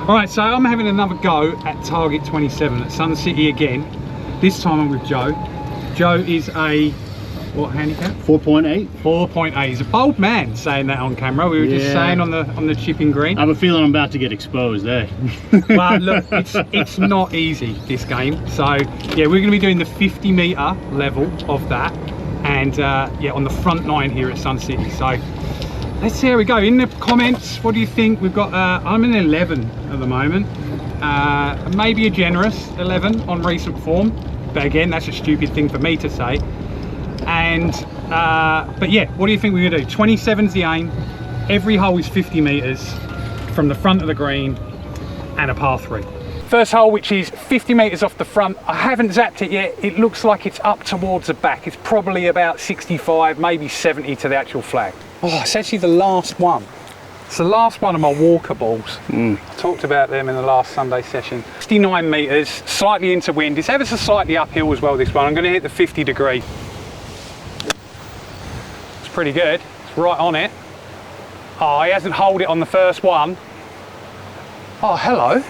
All right, so I'm having another go at Target27 at Sun City again. This time I'm with Joe. Joe is a, what handicap? 4.8. 4.8. He's a bold man saying that on camera. We were just saying on the chipping green. I have a feeling I'm about to get exposed, eh? Well, look, it's not easy, this game. So, yeah, we're going to be doing the 50-meter level of that. And, yeah, on the front 9 here at Sun City. So, let's see how we go. In the comments, what do you think? We've got, I'm in 11 at the moment. Maybe a generous 11 on recent form. But again, that's a stupid thing for me to say. And, but yeah, what do you think we're gonna do? 27's the aim. Every hole is 50 meters from the front of the green and a par 3. First hole, which is 50 meters off the front. I haven't zapped it yet. It looks like it's up towards the back. It's probably about 65, maybe 70 to the actual flag. Oh, it's actually the last one. It's the last one of my walker balls. I talked about them in the last Sunday session. 69 meters, slightly into wind. It's ever so slightly uphill as well, this one. I'm gonna hit the 50 degree. It's pretty good. It's right on it. Oh, he hasn't holed it on the first one. Oh, hello.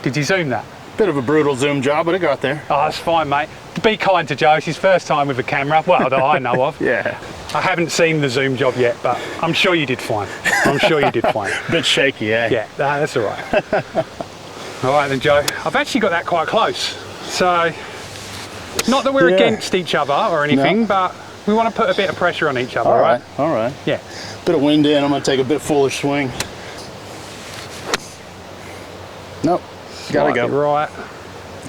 Did you zoom that? Bit of a brutal zoom job, but it got there. Oh, that's fine, mate. Be kind to Joe. It's his first time with a camera. Well, that I know of. Yeah. I haven't seen the zoom job yet, but I'm sure you did fine. I'm sure you did fine. Bit shaky, eh? Yeah, that's all right. All right then, Joe. I've actually got that quite close. So, not that we're against each other or anything, but we want to put a bit of pressure on each other, all right? All right. Yeah. Bit of wind in. I'm going to take a bit fuller swing. Nope. Gotta go. Right.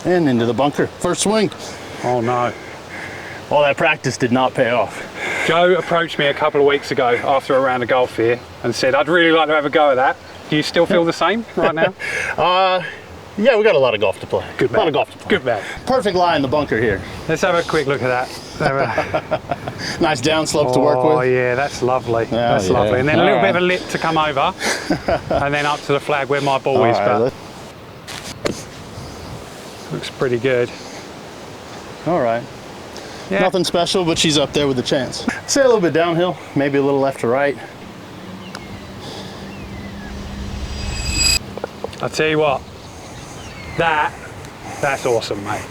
And into the bunker. First swing. Oh no. All that practice did not pay off. Joe approached me a couple of weeks ago after a round of golf here and said, I'd really like to have a go at that. Do you still feel the same right now? Yeah, we got a lot of golf to play. Good man. A lot of golf to play. Good man. Perfect lie in the bunker here. Let's have a quick look at that. Nice downslope to work with. Oh yeah, that's lovely. That's lovely. And then a little bit of a lip to come over and then up to the flag where my ball is. But looks pretty good. All right. Yeah. Nothing special, but she's up there with a chance. Say a little bit downhill, maybe a little left to right. I'll tell you what, that's awesome, mate.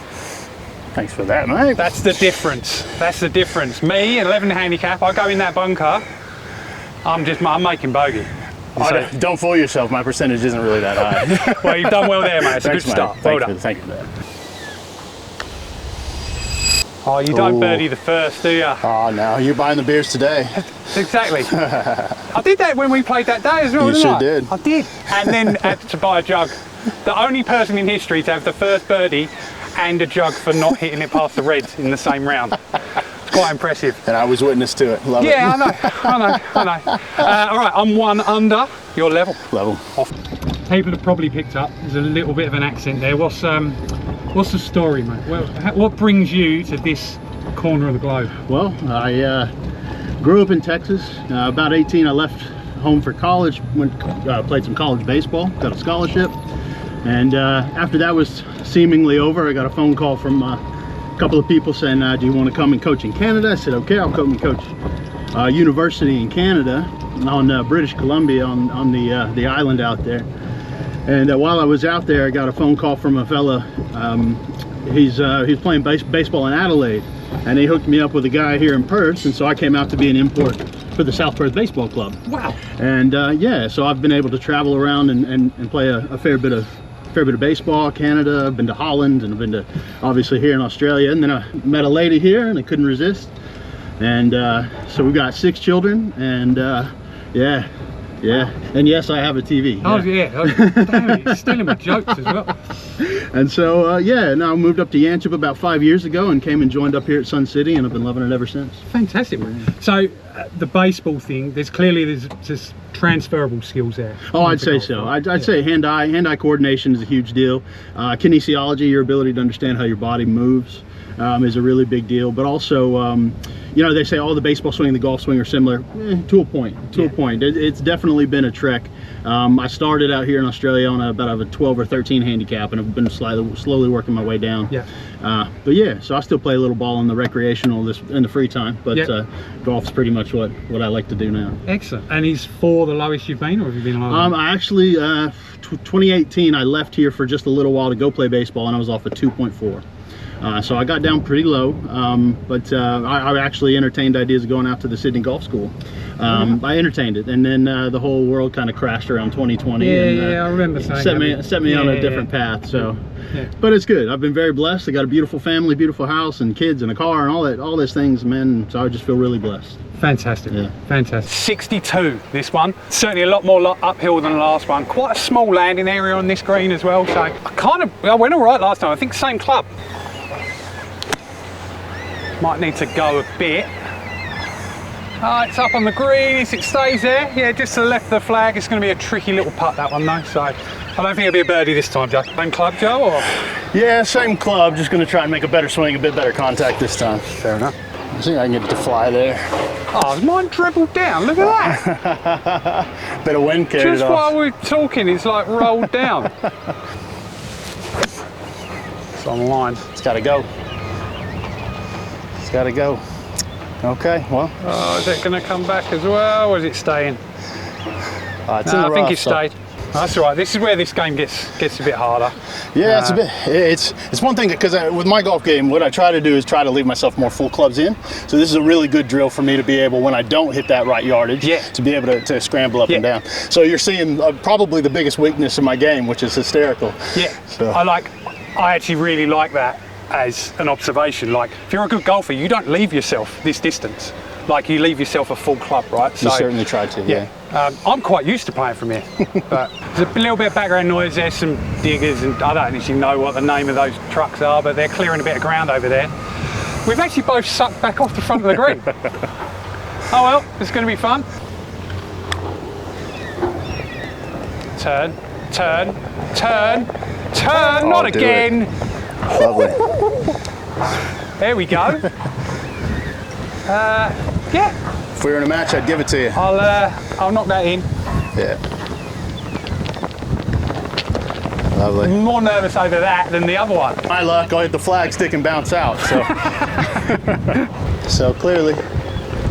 Thanks for that, mate. That's the difference. That's the difference. Me, 11 handicap, I go in that bunker, I'm making bogey. Oh, don't fool yourself, my percentage isn't really that high. Well, you've done well there, mate. It's a good start. Well done. Thank you for that. Oh, you don't birdie the first, do you? Oh, no, you're buying the beers today. Exactly. I did that when we played that day as well, didn't I? You sure did. I did. And then had to buy a jug. The only person in history to have the first birdie and a jug for not hitting it past the reds in the same round. It's quite impressive. And I was witness to it. Love it. Yeah, I know. All right, I'm 1 under your level. Off. People have probably picked up, there's a little bit of an accent there. What's the story, mate? Well, what brings you to this corner of the globe? Well, I grew up in Texas. About 18, I left home for college, played some college baseball, got a scholarship. And after that was seemingly over, I got a phone call from a couple of people saying, do you want to come and coach in Canada? I said, okay, I'll come and coach university in Canada on British Columbia on the island out there. And while I was out there, I got a phone call from a fella. He's playing baseball in Adelaide, and he hooked me up with a guy here in Perth, and so I came out to be an import for the South Perth Baseball Club. Wow! And yeah, so I've been able to travel around and play a fair bit of baseball. Canada, I've been to Holland, and I've been to obviously here in Australia. And then I met a lady here, and I couldn't resist. And so we've got 6 children, and yeah. And yes, I have a TV. Oh yeah, oh, damn, you're stealing my jokes as well. And so yeah, now I moved up to Yanchep about 5 years ago and came and joined up here at Sun City, and I've been loving it ever since. Fantastic. So the baseball thing, there's just transferable skills there. Oh, I'd say so. I'd say hand-eye coordination is a huge deal. Kinesiology, your ability to understand how your body moves, is a really big deal. But also, you know, they say, oh, the baseball swing and the golf swing are similar. To a point. It's definitely been a trek. I started out here in Australia on about a 12 or 13 handicap, and I've been slowly working my way down. Yeah. But yeah, so I still play a little ball in the recreational in the free time, but golf's pretty much what I like to do now. Excellent. And is Fore 4 the lowest you've been, or have you been lower? I actually, 2018, I left here for just a little while to go play baseball, and I was off at 2.4. So I got down pretty low, but I actually entertained ideas of going out to the Sydney Golf School. I entertained it, and then the whole world kind of crashed around 2020. Yeah, and, yeah, I remember saying set me on a different path. So, but it's good. I've been very blessed. I got a beautiful family, beautiful house, and kids, and a car, and all those things, man. So I just feel really blessed. Fantastic, fantastic. 62, this one. Certainly a lot more uphill than the last one. Quite a small landing area on this green as well. So I went all right last time. I think same club. Might need to go a bit. It's up on the green, if it stays there. Yeah, just to the left of the flag. It's going to be a tricky little putt, that one though. So I don't think it'll be a birdie this time, Joe. Same club, Joe, or? Yeah, same club. Just going to try and make a better swing, a bit better contact this time. Fair enough. I think I can get it to fly there. Oh, mine dribbled down. Look at that. Bit of wind carried it off. Just while we're talking, it's like rolled down. It's on the line. It's got to go. It's got to go. Okay, well. Oh, is it going to come back as well, or is it staying? It's no, I think it stayed. That's all right. This is where this game gets a bit harder. Yeah, it's a bit. It's one thing because with my golf game, what I try to do is try to leave myself more full clubs in. So this is a really good drill for me to be able, when I don't hit that right yardage, to be able to scramble up and down. So you're seeing probably the biggest weakness in my game, which is hysterical. Yeah. So I actually really like that as an observation. Like, if you're a good golfer, you don't leave yourself this distance. Like, you leave yourself a full club, right? So, you certainly try to, yeah. I'm quite used to playing from here, but there's a little bit of background noise. There's some diggers, and I don't actually know what the name of those trucks are, but they're clearing a bit of ground over there. We've actually both sucked back off the front of the green. Oh well, it's going to be fun. Turn, turn, turn, turn, not again. Lovely. There we go. Yeah. If we were in a match, I'd give it to you. I'll knock that in. Yeah. Lovely. I'm more nervous over that than the other one. My luck, I'll hit the flag stick and bounce out. So, so clearly,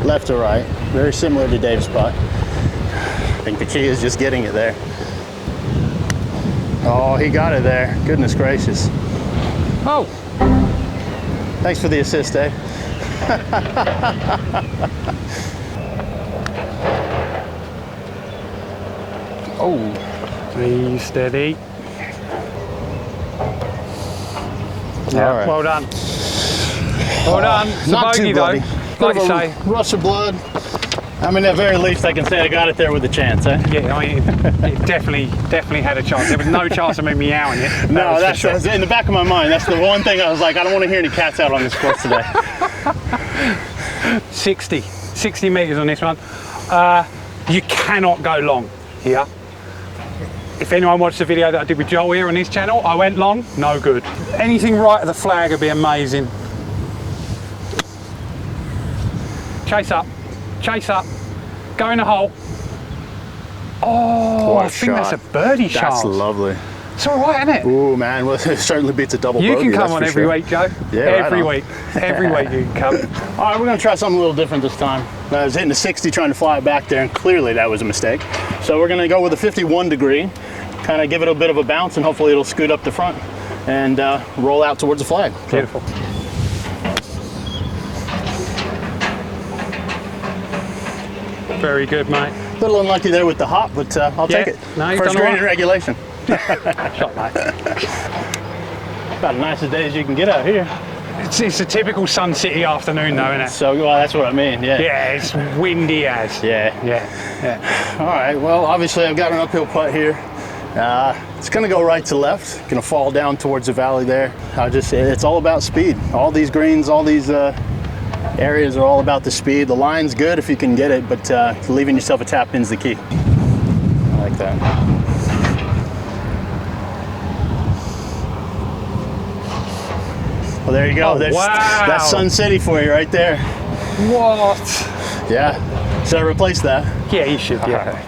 left to right, very similar to Dave's putt. I think the key is just getting it there. Oh, he got it there. Goodness gracious. Oh. Thanks for the assist, Dave. Oh, be steady. Yeah, all right. Well done. Well done. It's not a bogey too bloody. though, like you say. Rush of blood. I mean, at very least, I can say I got it there with a chance, eh? Yeah, I mean, it definitely had a chance. There was no chance of me meowing it. No, that's in the back of my mind. That's the one thing I was like, I don't want to hear any cats out on this course today. 60 meters on this one. You cannot go long here. If anyone watched the video that I did with Joel here on his channel, I went long, no good. Anything right of the flag would be amazing. Chase up, go in the hole. Oh, I think that's a birdie shot. That's lovely. It's all right, isn't it? Oh man, well, it certainly beats a double bogey. You can come on every week, Joe. Yeah, every week you can come. All right, we're gonna try something a little different this time. I was hitting a 60 trying to fly it back there, and clearly that was a mistake. So we're gonna go with a 51 degree, kind of give it a bit of a bounce, and hopefully it'll scoot up the front and roll out towards the flag. Beautiful. Very good, mate. A little unlucky there with the hop, but I'll take it. No, first green in regulation. Shot, mate. About as nice a day as you can get out here. It's a typical Sun City afternoon though, isn't it? So, well, that's what I mean, yeah. Yeah, it's windy as. Yeah. All right, well, obviously I've got an uphill putt here. It's gonna go right to left, gonna fall down towards the valley there. It's all about speed. All these greens, all these areas are all about the speed. The line's good if you can get it, but leaving yourself a tap in's the key. I like that. Well, there you go. Oh, wow. That's Sun City for you right there. What? Yeah. Should I replace that? Yeah, you should. Yeah.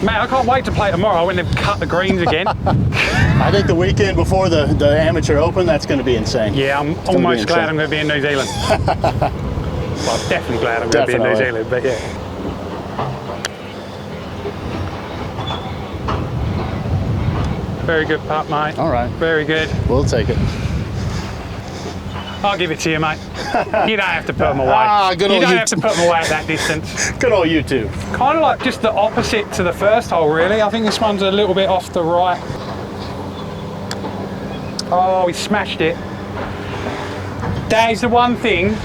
Man, I can't wait to play tomorrow when they've cut the greens again. I think the weekend before the Amateur Open, that's going to be insane. Yeah, I'm almost glad I'm going to be in New Zealand. Well, I'm definitely glad I'm going to be in New Zealand, but yeah. Very good putt, mate. All right. Very good. We'll take it. I'll give it to you, mate. You don't have to put them away. Good You old don't have to put them away at that distance. Good old YouTube. Kind of like just the opposite to the first hole, really. I think this one's a little bit off the right. Oh, he smashed it. That is the one thing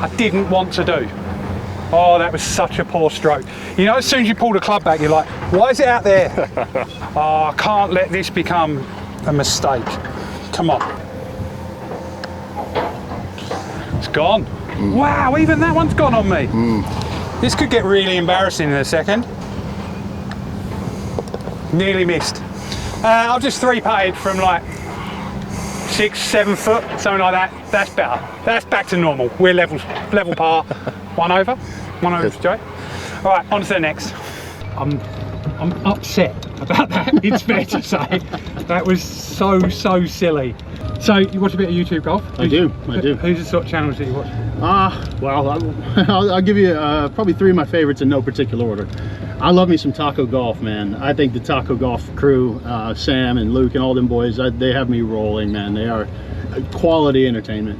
I didn't want to do. Oh, that was such a poor stroke. You know, as soon as you pull the club back, you're like, why is it out there? Oh, I can't let this become a mistake. Come on. It's gone. Wow, even that one's gone on me. This could get really embarrassing in a second. Nearly missed. I've just 3-putted from like 6, 7 foot, something like that. That's better. That's back to normal. We're level par. One over straight. All right, on to the next. I'm upset about that. It's fair to say that was so silly. So you watch a bit of YouTube golf? I do. Who's the sort of channels that you watch? Well, I'll give you probably 3 of my favorites in no particular order. I love me some Taco Golf, man. I think the Taco Golf crew, Sam and Luke and all them boys, they have me rolling, man. They are quality entertainment.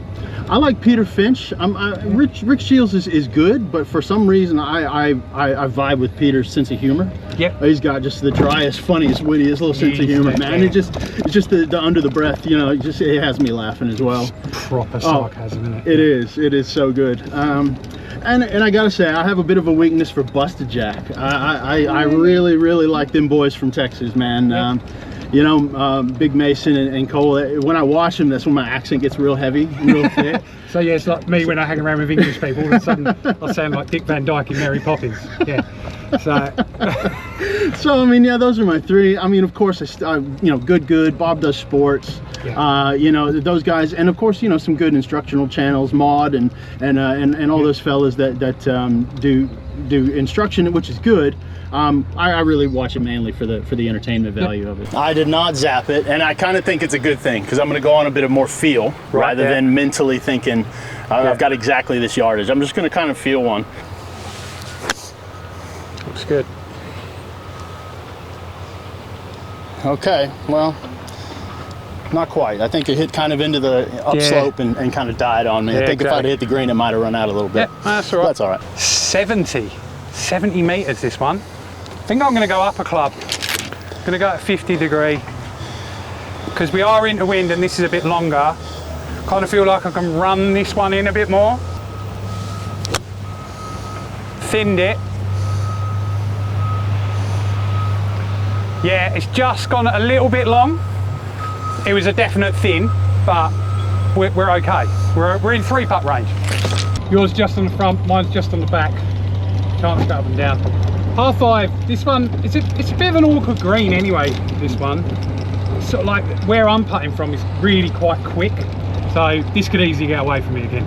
I like Peter Finch. Rick Shields is good, but for some reason I vibe with Peter's sense of humor. Yep. He's got just the driest, funniest, wittiest little sense of humor, man. Yeah. It's just the under the breath, you know. It has me laughing as well. Proper sarcasm, isn't it? It is so good. And I gotta say, I have a bit of a weakness for Busted Jack. I really like them boys from Texas, man. Yep. You know, Big Mason and Cole, when I watch them, that's when my accent gets real heavy, real thick. So yeah, it's like me when I hang around with English people, all of a sudden I sound like Dick Van Dyke in Mary Poppins. Yeah. So I mean, yeah, those are my 3. I mean, of course, you know, good. Bob Does Sports. Yeah. You know, those guys, and of course, you know, some good instructional channels, Maud and all those fellas that do instruction, which is good. I really watch it mainly for the entertainment value of it. I did not zap it, and I kind of think it's a good thing because I'm going to go on a bit of more feel rather than mentally thinking I've got exactly this yardage. I'm just going to kind of feel one. Looks good. Okay, well, not quite. I think it hit kind of into the upslope and kind of died on me. I think if I'd hit the green, it might have run out a little bit. Yeah, that's all right. That's all right. 70 meters this one. I think I'm going to go up a club. I'm going to go at 50 degree because we are into wind and this is a bit longer. Kind of feel like I can run this one in a bit more. Thinned it. Yeah, it's just gone a little bit long. It was a definite thin, but we're okay. We're in 3-putt range. Yours just on the front, mine's just on the back. Chance to go up and down. Par 5, this one, it's a bit of an awkward green anyway, this one. It's sort of like where I'm putting from is really quite quick. So this could easily get away from me again.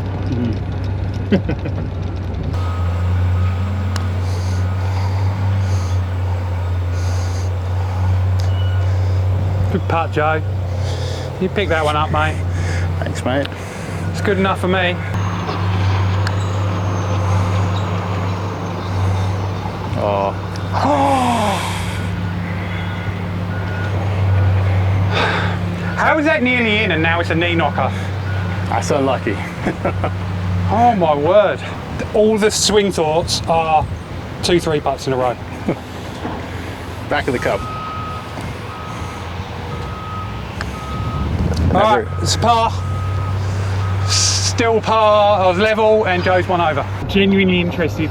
Good putt, Joe. You picked that one up, mate. Thanks, mate. It's good enough for me. Oh. How is that nearly in and now it's a knee knocker? That's unlucky. Oh my word. All the swing thoughts are 2-3 putts in a row. Back of the cup. Alright, it's par. Still par, I was level and Joe's one over. Genuinely interested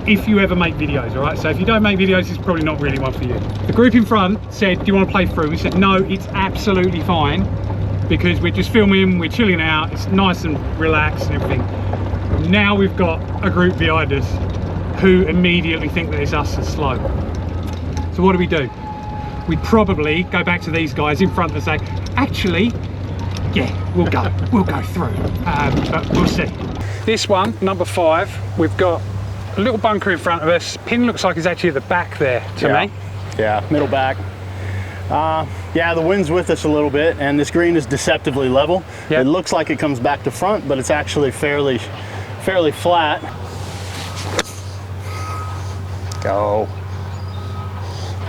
if you ever make videos, all right? So if you don't make videos, it's probably not really one for you. The group in front said, do you want to play through? We said, no, it's absolutely fine because we're just filming, we're chilling out, it's nice and relaxed and everything. Now we've got a group behind us who immediately think that it's us that's slow. So what do? We'd probably go back to these guys in front and say, actually, yeah, we'll go through, but we'll see. This one, number 5, we've got a little bunker in front of us. Pin looks like it's actually at the back there to me. Yeah, middle back. Yeah, the wind's with us a little bit, and this green is deceptively level. Yep. It looks like it comes back to front, but it's actually fairly flat. Go.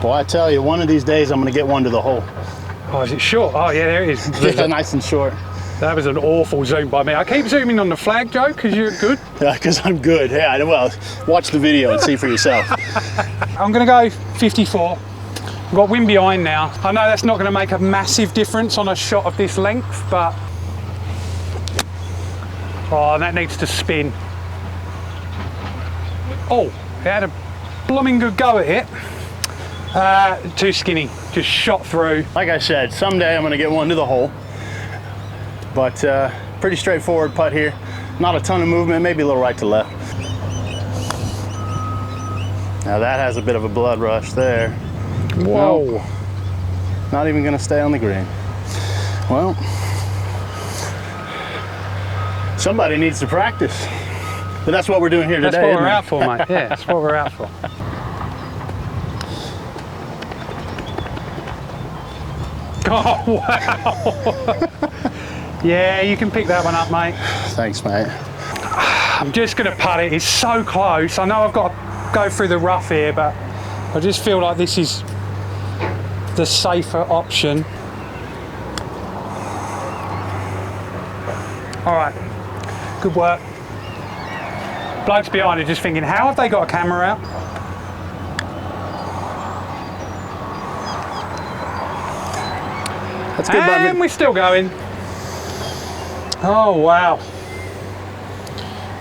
Well, I tell you, one of these days I'm going to get one to the hole. Oh, is it short? Oh, yeah, there it is. Yeah, nice and short. That was an awful zoom by me. I keep zooming on the flag, Joe, because you're good. Yeah, because I'm good. Yeah, well, watch the video and see for yourself. I'm going to go 54. I've got wind behind now. I know that's not going to make a massive difference on a shot of this length, but... Oh, that needs to spin. Oh, it had a blooming good go at it. Too skinny, just shot through. Like I said, someday I'm going to get one to the hole. But pretty straightforward putt here. Not a ton of movement, maybe a little right to left. Now that has a bit of a blood rush there. Whoa. Nope. Not even going to stay on the green. Well, somebody needs to practice. But that's what we're doing here today. That's what we're out for, mate. Yeah, that's what we're out for. Oh, wow. Yeah, you can pick that one up, mate. Thanks, mate. I'm just going to putt it. It's so close. I know I've got to go through the rough here, but I just feel like this is the safer option. All right, good work. Blokes behind are just thinking, how have they got a camera out? That's good, and we're still going. Oh, wow.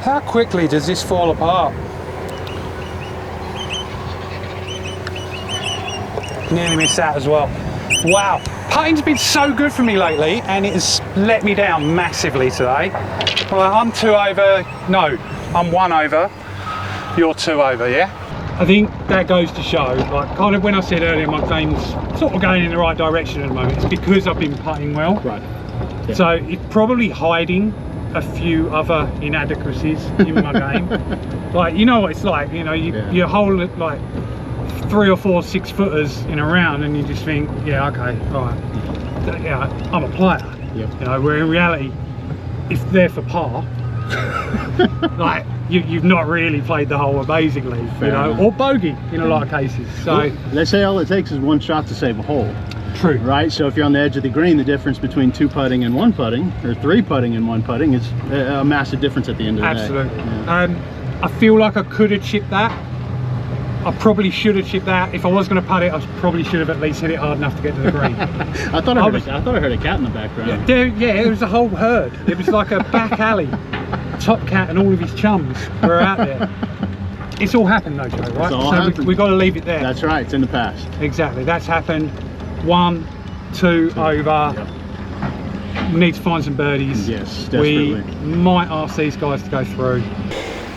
How quickly does this fall apart? Nearly missed that as well. Wow. Putting's been so good for me lately, and it has let me down massively today. Well, I'm 2 over. No, I'm 1 over. You're 2 over, yeah? I think that goes to show, like kind of when I said earlier, my game's sort of going in the right direction at the moment. It's because I've been putting well. Right. Yeah. So it's probably hiding a few other inadequacies in my game. Like, you know what it's like, you know, you hold like 3 or 4 6-footers in a round and you just think, yeah, okay, right, yeah, I'm a player. Yep. You know, where in reality, if they're for par, like you've not really played the hole amazingly, Fair you know, enough. or bogey in a lot of cases. So well, they say all it takes is one shot to save a hole. true, Right, so if you're on the edge of the green, the difference between 2 putting and 1 putting, or 3 putting and 1 putting, is a massive difference at the end of the absolutely. day. Yeah. I feel like I could have chipped that. I probably should have chipped that. If I was going to putt it, I probably should have at least hit it hard enough to get to the green. I thought I heard a cat in the background. Yeah, it was a whole herd. It was like a back alley. Top Cat and all of his chums were out there. It's all happened though, Joe, right? So we've got to leave it there. That's right, it's in the past. Exactly, that's happened. 1, 2 over. Yep. We need to find some birdies. Yes, desperately. We might ask these guys to go through.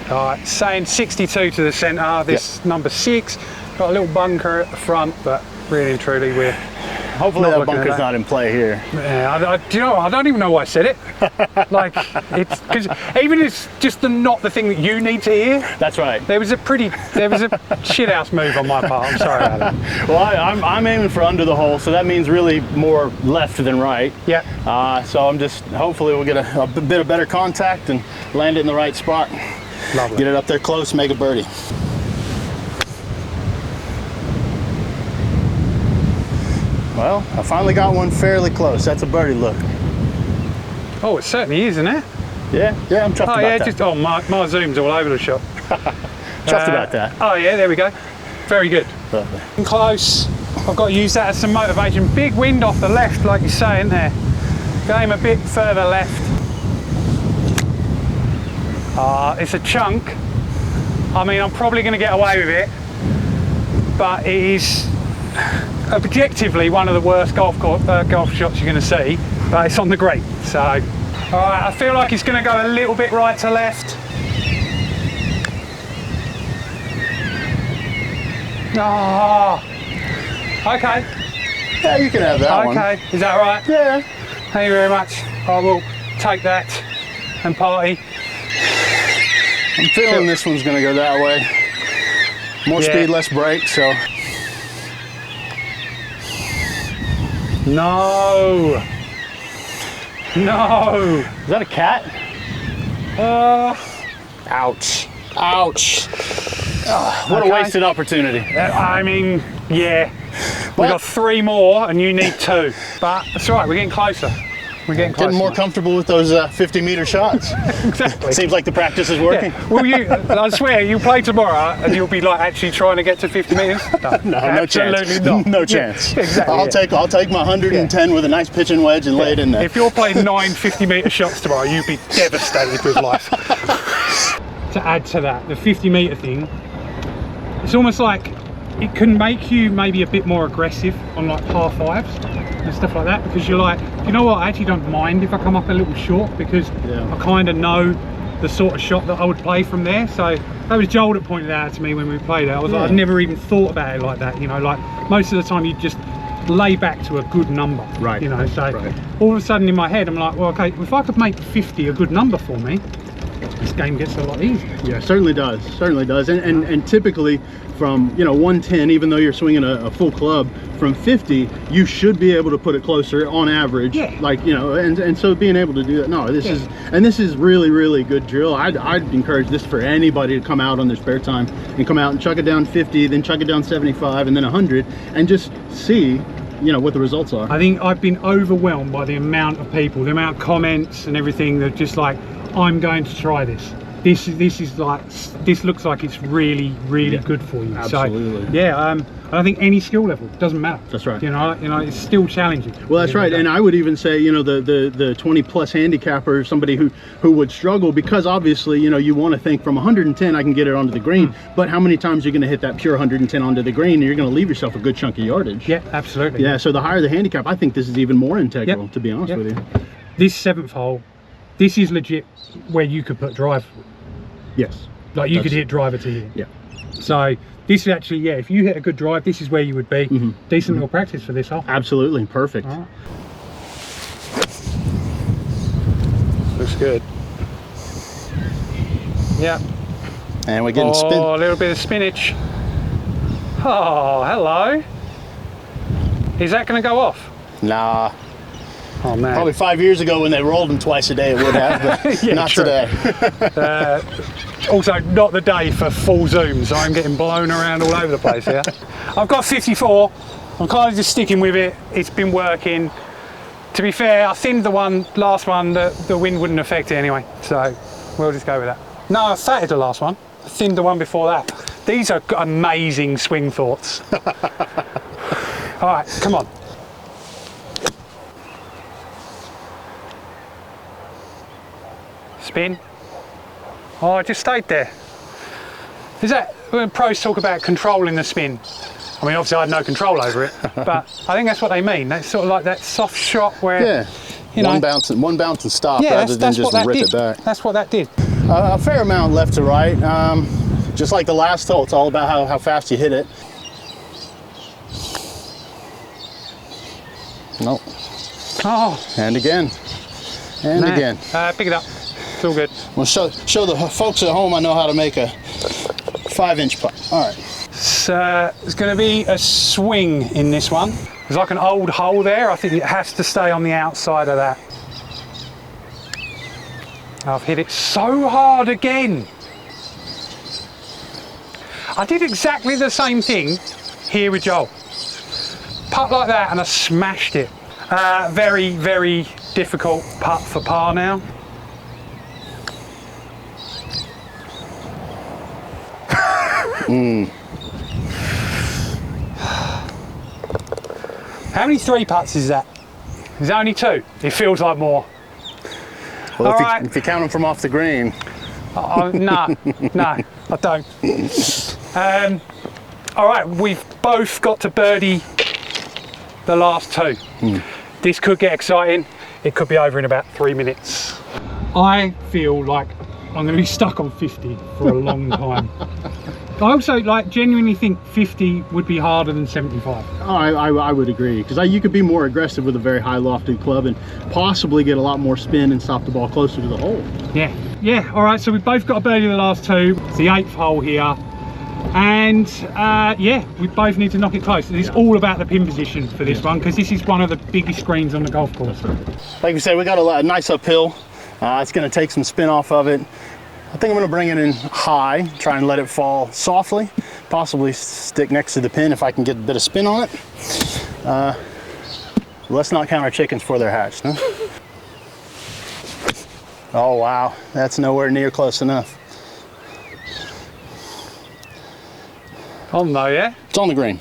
All right, saying 62 to the centre, this number 6. Got a little bunker at the front, but really and truly we're Hopefully that bunker's not in play here. Yeah, do you know, I don't even know why I said it. Like, it's because even it's just not the thing that you need to hear. That's right. There was a shithouse move on my part. I'm sorry about that. Well, I'm aiming for under the hole, so that means really more left than right. Yeah. So I'm just, hopefully we'll get a bit of better contact and land it in the right spot. Lovely. Get it up there close, make a birdie. Well, I finally got one fairly close. That's a birdie look. Oh, it certainly is, isn't it? Yeah, I'm chuffed about that. My zoom's all over the shop. Chuffed about that. Oh yeah, there we go. Very good. Lovely. Close. I've got to use that as some motivation. Big wind off the left, like you say, isn't there? Game a bit further left. It's a chunk. I mean, I'm probably going to get away with it, but it is objectively one of the worst golf shots you're going to see, but it's on the green. So, all right, I feel like it's going to go a little bit right to left. Okay. Yeah, you can have that one. Okay, is that right? Yeah. Thank you very much. I will take that and party. I'm feeling this one's going to go that way. More speed, less brake, so. No. Is that a cat? Ouch. Ouch. What a wasted opportunity. I mean, Yeah, we got 3 more and you need 2. But it's all right, we're getting closer. We're getting more comfortable with those 50-meter shots. Exactly. Seems like the practice is working. Yeah. Well, I swear, you play tomorrow and you'll be like actually trying to get to 50 metres. No chance. Absolutely not. No chance. Yeah, exactly. I'll take my 110 with a nice pitching wedge and lay it in there. If you're playing 9 50-metre shots tomorrow, you'd be devastated with life. To add to that, the 50-metre thing, it's almost like it can make you maybe a bit more aggressive on like par 5s and stuff like that, because you're like, you know what, I actually don't mind if I come up a little short, because I kind of know the sort of shot that I would play from there. So that was Joel that pointed out to me when we played it. I was like, I'd never even thought about it like that, you know, like most of the time you just lay back to a good number, right? You know, so all of a sudden in my head I'm like, well, okay, if I could make 50 a good number for me, this game gets a lot easier. Yeah, certainly does, and typically from, you know, 110, even though you're swinging a full club, from 50 you should be able to put it closer on average, like, you know, and so being able to do that, no, this is really good drill. I'd encourage this for anybody to come out on their spare time and come out and chuck it down 50, then chuck it down 75, and then 100, and just see, you know, what the results are. I think I've been overwhelmed by the amount of people, the amount of comments and everything that just like, I'm going to try this. This is like, this looks like it's really good for you. Absolutely. So yeah, I think any skill level doesn't matter. That's right. You know, it's still challenging. Well, that's right. And I would even say, you know, the 20+ handicapper, somebody who would struggle, because obviously, you know, you want to think from 110 I can get it onto the green, but how many times you're going to hit that pure 110 onto the green, and you're going to leave yourself a good chunk of yardage. Yeah, absolutely. Yeah, so the higher the handicap, I think this is even more integral, to be honest with you. This 7th hole, this is legit where you could put drive. Yes. Like you could hit driver to here. Yeah. So this is actually, if you hit a good drive, this is where you would be. Decent little practice for this hole. Absolutely, perfect. Right. Looks good. Yeah. And we're getting spin. Oh, a little bit of spinach. Oh, hello. Is that going to go off? Nah. Oh man. Probably 5 years ago when they rolled them twice a day it would have, but not today. Also, not the day for full zoom, so I'm getting blown around all over the place here. I've got 54. I'm kind of just sticking with it. It's been working. To be fair, I thinned the last one, the wind wouldn't affect it anyway, so we'll just go with that. No, I fatted the last one. I thinned the one before that. These are amazing swing thoughts. All right, come on. Spin. Oh, I just stayed there. Is that when pros talk about controlling the spin? I mean, obviously I had no control over it, but I think that's what they mean. That's sort of like that soft shot where, you know, one bounce and stop, rather than just rip it back. That's what that did. A fair amount left to right. Just like the last hole, it's all about how fast you hit it. Nope. Oh. And again. And again. Pick it up. It's all good. Well, show the folks at home I know how to make a 5-inch putt. All right. So there's going to be a swing in this one. There's like an old hole there. I think it has to stay on the outside of that. I've hit it so hard again. I did exactly the same thing here with Joel. Putt like that and I smashed it. Very difficult putt for par now. How many 3 putts is that? Is there only 2? It feels like more. Well, if you count them from off the green. No, I don't. All right, we've both got to birdie the last 2. This could get exciting. It could be over in about 3 minutes. I feel like I'm going to be stuck on 50 for a long time. I also genuinely think 50 would be harder than 75. Oh, I would agree, because you could be more aggressive with a very high lofted club and possibly get a lot more spin and stop the ball closer to the hole. Yeah. All right, so we've both got a birdie the last 2. It's the 8th hole here, and we both need to knock it close. It's all about the pin position for this one, because this is one of the biggest greens on the golf course. Like we said, we got a nice uphill. It's going to take some spin off of it. I think I'm going to bring it in high, try and let it fall softly, possibly stick next to the pin if I can get a bit of spin on it. Let's not count our chickens before they're hatched, huh? Oh wow, that's nowhere near close enough. On though, yeah? It's on the green.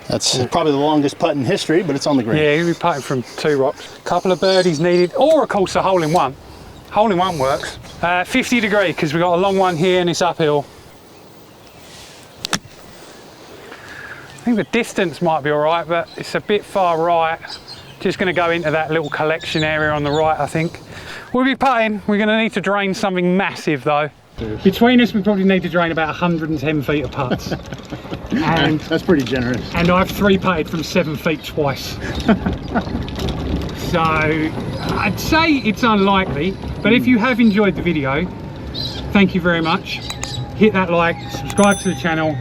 That's probably the longest putt in history, but it's on the green. Yeah, you'll be putting from 2 rocks. Couple of birdies needed, or of course a hole in one. Hole in one works. 50 degree, because we've got a long one here and it's uphill. I think the distance might be all right, but it's a bit far right. Just going to go into that little collection area on the right, I think. We'll be putting. We're going to need to drain something massive though. Between us, we probably need to drain about 110 feet of putts. And that's pretty generous. And I've 3 putted from 7 feet twice. So I'd say it's unlikely, but if you have enjoyed the video, thank you very much. Hit that like, subscribe to the channel,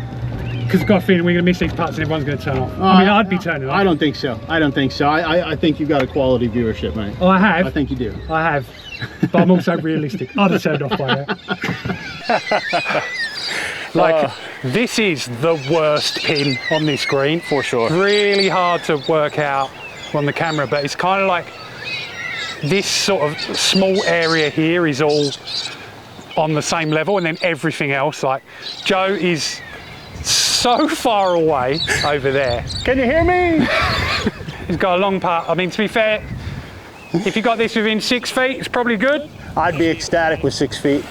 because I've got a feeling we're going to miss these putts and everyone's going to turn off. I mean, I'd be turning off. I don't think so. I don't think so. I think you've got a quality viewership, mate. Oh, I have. I think you do. I have. But I'm also realistic. I'd have turned off by now. This is the worst pin on this green. For sure. Really hard to work out on the camera, but it's kind of like this sort of small area here is all on the same level, and then everything else, like Joe is so far away over there. Can you hear me? He's got a long putt. I mean, to be fair, if you got this within 6 feet, it's probably good. I'd be ecstatic with 6 feet.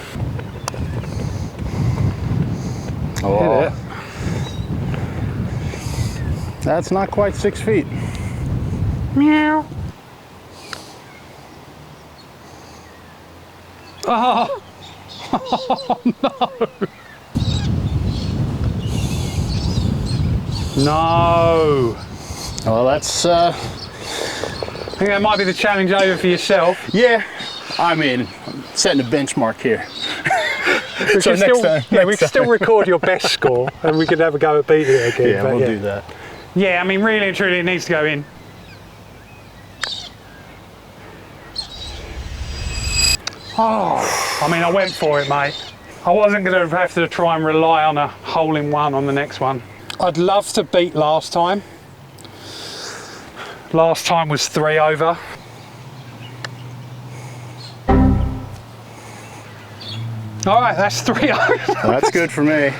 Oh, that's not quite 6 feet. Meow. Oh, oh no. No. Well, that's I think that might be the challenge over for yourself. Yeah, I mean, I'm setting a benchmark here. So we can still record your best score and we could have a go at beating it again. Yeah, we'll do that. Yeah, I mean, really and truly, it needs to go in. Oh, I mean, I went for it, mate. I wasn't going to have to try and rely on a hole in one on the next one. I'd love to beat last time. Last time was 3 over. All right, that's 3 over. That's good for me.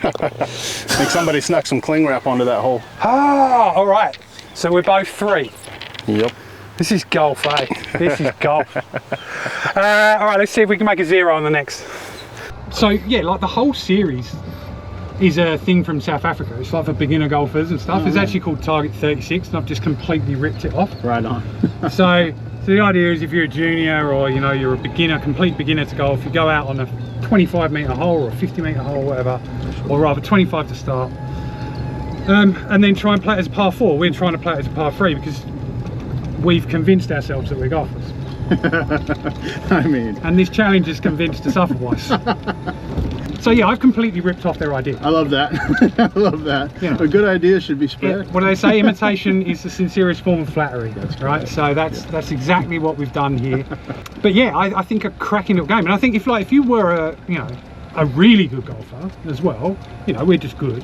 I think somebody snuck some cling wrap onto that hole. Ah, all right. So we're both 3. Yep. This is golf, eh? This is golf. All right, let's see if we can make a 0 on the next. So yeah, like the whole series is a thing from South Africa. It's like for beginner golfers and stuff. It's actually called Target27, and I've just completely ripped it off. Right on. So the idea is if you're a junior or you're a beginner, complete beginner to golf, you go out on a 25-meter hole or a 50-meter hole, whatever, or rather 25 to start, and then try and play it as a par 4. We're trying to play it as a par 3 because we've convinced ourselves that we're golfers. I mean, and this challenge has convinced us otherwise. So yeah, I've completely ripped off their idea. I love that. I love that. You know, a good idea should be spread. Yeah, what do they say? Imitation is the sincerest form of flattery. That's right. So that's exactly what we've done here. But yeah, I think a cracking little game. And I think if you were a really good golfer as well, we're just good.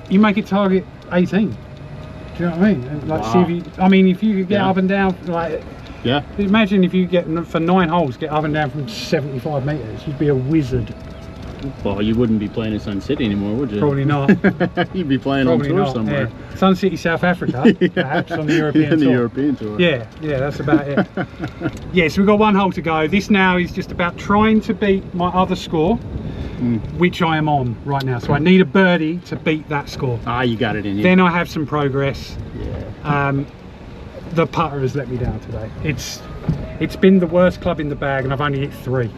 You make it target 18. Do you know what I mean? And like, wow. see if you could get up and down, like, yeah. Imagine if you get for 9 holes, get up and down from 75 meters, you'd be a wizard. Well, you wouldn't be playing in Sun City anymore, would you? Probably not. You'd be playing Probably on tour not, somewhere. Yeah. Sun City, South Africa, perhaps on the European tour. The European tour. Yeah, that's about it. Yeah, so we've got 1 hole to go. This now is just about trying to beat my other score, which I am on right now. So I need a birdie to beat that score. Ah, you got it in you. Then I have some progress. Yeah. The putter has let me down today. It's been the worst club in the bag, and I've only hit 3.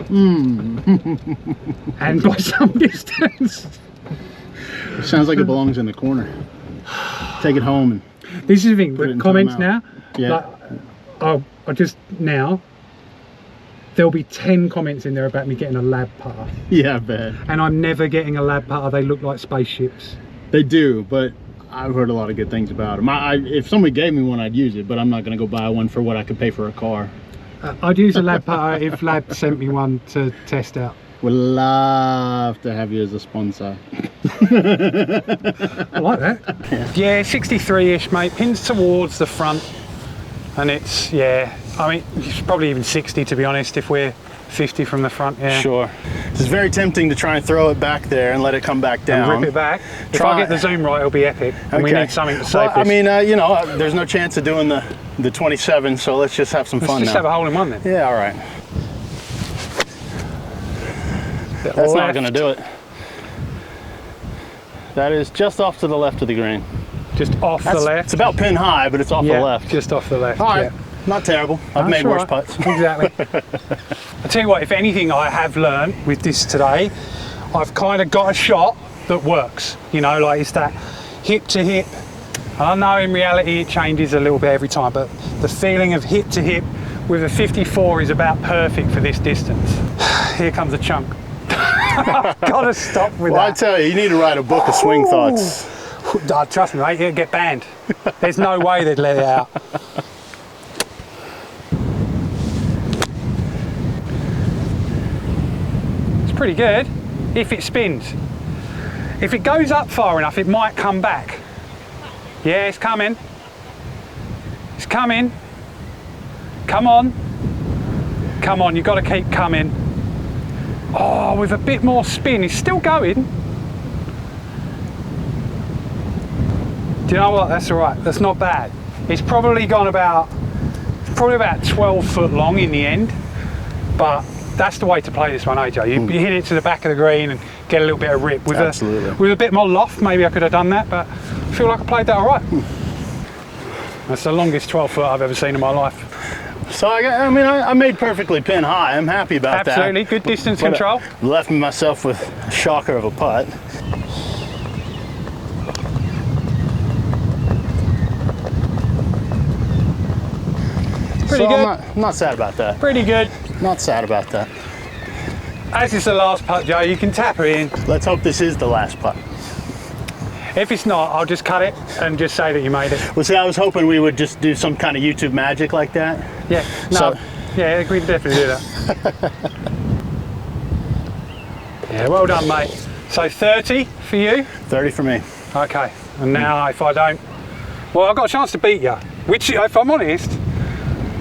And by some distance. It sounds like it belongs in the corner. Take it home and this is the thing. The comments now. Yeah. Like, I just now. There'll be 10 comments in there about me getting a lab putter. Yeah, I bet. And I'm never getting a lab putter. They look like spaceships. They do, but I've heard a lot of good things about them. If somebody gave me one, I'd use it, but I'm not going to go buy one for what I could pay for a car. I'd use a lab putter if Lab sent me one to test out. Would love to have you as a sponsor. I like that. Yeah, 63-ish, mate. Pins towards the front. And it's, yeah, I mean, it's probably even 60 to be honest, if we're 50 from the front, yeah. Sure. It's very tempting to try and throw it back there and let it come back down. And rip it back. If I get the zoom right, it'll be epic. And we need something to save well, I mean, you know, there's no chance of doing the 27, so let's just have some fun now. Let's just have a hole in one then. Yeah, all right. That's not going to do it. That is just off to the left of the green. Just off the left? It's about pin high, but it's off the left. Just off the left. All right. Yeah. Not terrible. I've made worse putts. Exactly. I tell you what, if anything I have learned with this today, I've kind of got a shot that works. You know, like it's that hip to hip. And I know in reality it changes a little bit every time, but the feeling of hip to hip with a 54 is about perfect for this distance. Here comes a chunk. I've got to stop with that. I tell you, you need to write a book of swing thoughts. Trust me, mate, it'll get banned. There's no way they'd let it out. Pretty good if it spins. If it goes up far enough, it might come back. Yeah, it's coming. It's coming. Come on. Come on, you've got to keep coming. Oh, with a bit more spin, it's still going. Do you know what? That's all right. That's not bad. It's probably gone about 12 foot long in the end, but that's the way to play this one, eh, Joe? You hit it to the back of the green and get a little bit of rip. With a bit more loft, maybe I could have done that, but I feel like I played that all right. That's the longest 12 foot I've ever seen in my life. So, I mean, I made perfectly pin high. I'm happy about that. Absolutely, good distance control. Left myself with a shocker of a putt. Pretty good. I'm not sad about that. Pretty good. Not sad about that. As it's the last putt, Joe, you can tap her in. Let's hope this is the last putt. If it's not, I'll just cut it and just say that you made it. Well, see, I was hoping we would just do some kind of YouTube magic like that. Yeah, no, yeah, we can definitely do that. Yeah, well done, mate. So 30 for you? 30 for me. Okay, and now if I don't, well, I've got a chance to beat you, which, if I'm honest,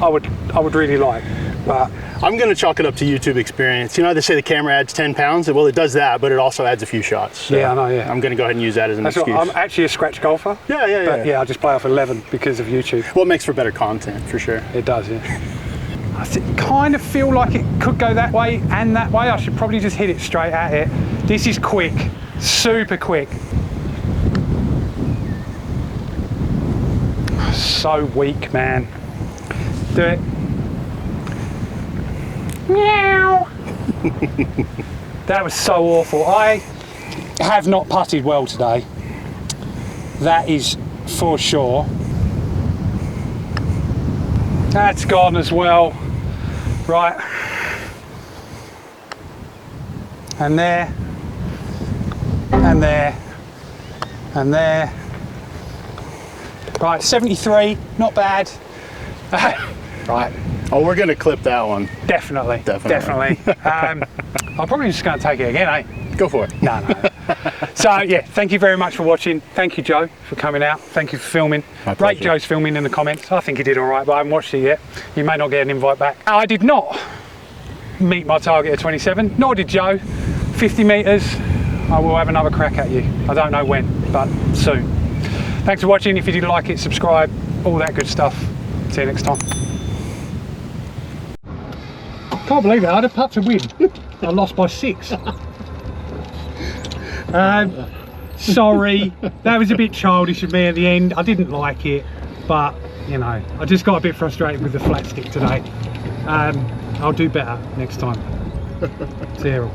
I would really like, but I'm going to chalk it up to YouTube experience. You know, they say the camera adds 10 pounds. Well, it does that, but it also adds a few shots. So yeah, I know, yeah. I'm going to go ahead and use that as an excuse. I'm actually a scratch golfer. Yeah. Yeah, I just play off 11 because of YouTube. Well, it makes for better content, for sure. It does, yeah. I kind of feel like it could go that way and that way. I should probably just hit it straight at it. This is quick, super quick. So weak, man. Do it. Meow. That was so awful. I have not putted well today. That is for sure. That's gone as well. Right. And there. And there. And there. Right, 73, not bad. Right. Oh, we're going to clip that one. Definitely. I'm probably just going to take it again, eh? Go for it. No. So, yeah, thank you very much for watching. Thank you, Joe, for coming out. Thank you for filming. Rate Joe's filming in the comments. I think he did all right, but I haven't watched it yet. You may not get an invite back. I did not meet my target of 27, nor did Joe. 50 metres, I will have another crack at you. I don't know when, but soon. Thanks for watching. If you did like it, subscribe, all that good stuff. See you next time. Can't believe it, I had a putt to win. I lost by 6. Sorry, that was a bit childish of me at the end. I didn't like it, but you know, I just got a bit frustrated with the flat stick today. I'll do better next time. See you all.